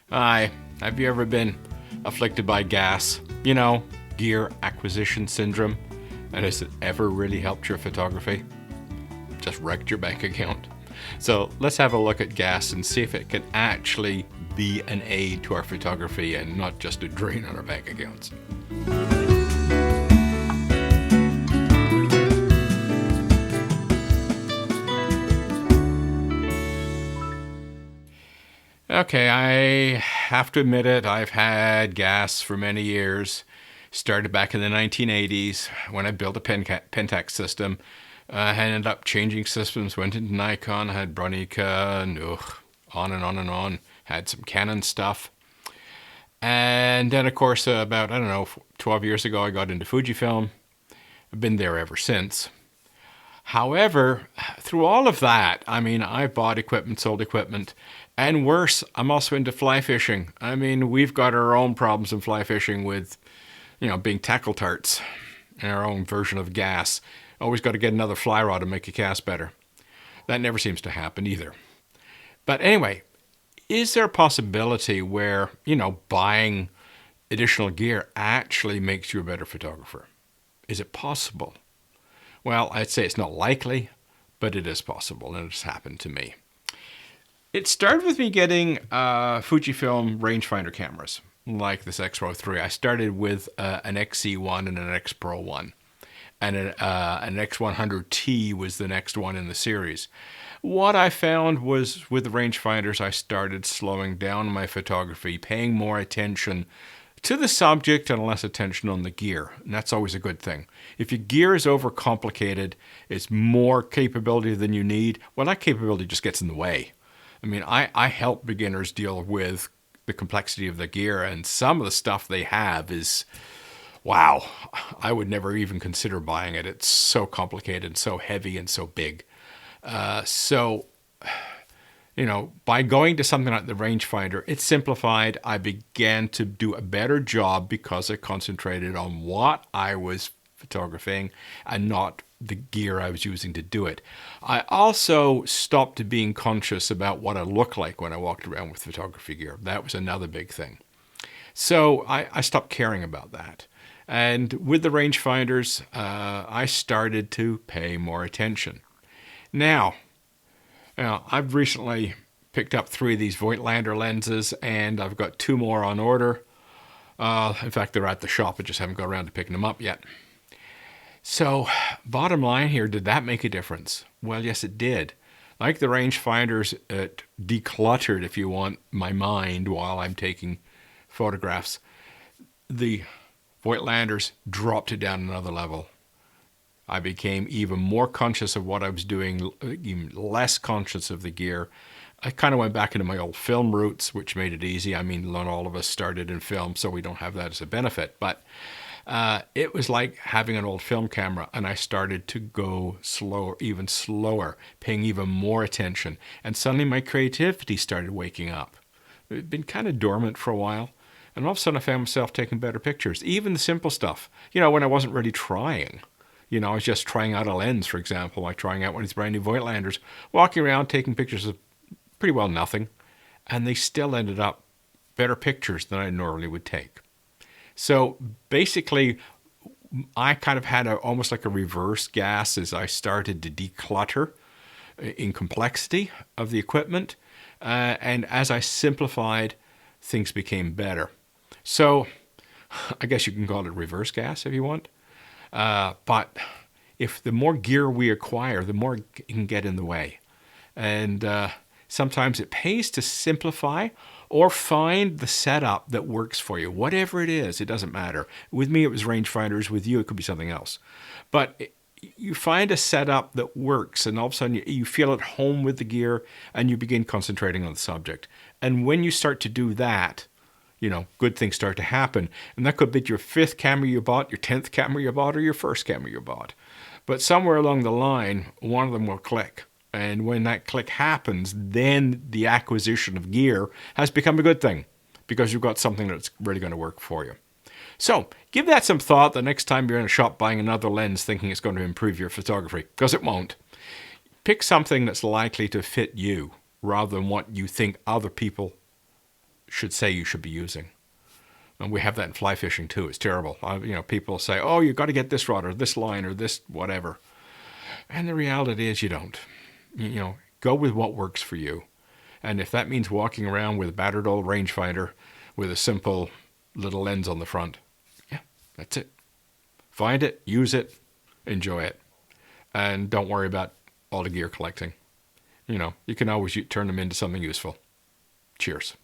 Hi, have you ever been afflicted by G.A.S? You know, gear acquisition syndrome? And has it ever really helped your photography? Just wrecked your bank account? So let's have a look at G.A.S and see if it can actually be an aid to our photography and not just a drain on our bank accounts. Okay, I have to admit it, I've had G.A.S for many years. Started back in the 1980s when I built a Pentax system. I ended up changing systems, went into Nikon, had Bronica, and on and on and on. Had some Canon stuff. And then, of course, about, 12 years ago, I got into Fujifilm. I've been there ever since. However, through all of that, I bought equipment, sold equipment, and worse, I'm also into fly fishing. We've got our own problems in fly fishing with, being tackle tarts, and our own version of G.A.S. Always got to get another fly rod to make a cast better. That never seems to happen either. But anyway, is there a possibility where, buying additional gear actually makes you a better photographer? Is it possible? Well, I'd say it's not likely, but it is possible, and it's happened to me. It started with me getting Fujifilm rangefinder cameras, like this X Pro 3. I started with an XC1 and an X Pro 1, and an X100T was the next one in the series. What I found was with the rangefinders, I started slowing down my photography, paying more attention to the subject and less attention on the gear. And that's always a good thing. If your gear is overcomplicated, it's more capability than you need, well, that capability just gets in the way. I help beginners deal with the complexity of the gear, and some of the stuff they have is, wow, I would never even consider buying it. It's so complicated, so heavy, and so big. By going to something like the rangefinder, it's simplified. I began to do a better job because I concentrated on what I was photographing and not the gear I was using to do it. I also stopped being conscious about what I looked like when I walked around with photography gear. That was another big thing. So I stopped caring about that. And with the rangefinders, I started to pay more attention. Now, I've recently picked up 3 of these Voigtlander lenses, and I've got 2 more on order. In fact, they're at the shop. I just haven't got around to picking them up yet. So, bottom line here, did that make a difference? Well, yes, it did. Like the rangefinders, it decluttered, if you want, my mind while I'm taking photographs. The Voigtlanders dropped it down another level. I became even more conscious of what I was doing, even less conscious of the gear. I kind of went back into my old film roots, which made it easy. Not all of us started in film, so we don't have that as a benefit. But it was like having an old film camera, and I started to go slower, paying even more attention. And suddenly my creativity started waking up. It had been kind of dormant for a while. And all of a sudden I found myself taking better pictures, even the simple stuff, when I wasn't really trying. I was just trying out a lens, for example, like trying out one of these brand new Voigtlanders, walking around taking pictures of pretty well nothing, and they still ended up better pictures than I normally would take. So basically, I kind of had almost like a reverse G.A.S as I started to declutter in complexity of the equipment, and as I simplified, things became better. So I guess you can call it reverse G.A.S if you want. But if the more gear we acquire, the more it can get in the way. And sometimes it pays to simplify or find the setup that works for you. Whatever it is, it doesn't matter. With me, it was rangefinders. With you, it could be something else. But you find a setup that works, and all of a sudden you feel at home with the gear, and you begin concentrating on the subject. And when you start to do that, good things start to happen. And that could be your 5th camera you bought, your 10th camera you bought, or your 1st camera you bought. But somewhere along the line, one of them will click. And when that click happens, then the acquisition of gear has become a good thing because you've got something that's really going to work for you. So give that some thought the next time you're in a shop buying another lens thinking it's going to improve your photography, because it won't. Pick something that's likely to fit you rather than what you think other people should say you should be using. And we have that in fly fishing too. It's terrible. People say, "Oh, you got to get this rod or this line or this whatever," and the reality is you don't. Go with what works for you. And if that means walking around with a battered old rangefinder with a simple little lens on the front, yeah, that's it. Find it, use it, enjoy it, and don't worry about all the gear collecting. You can always turn them into something useful. Cheers.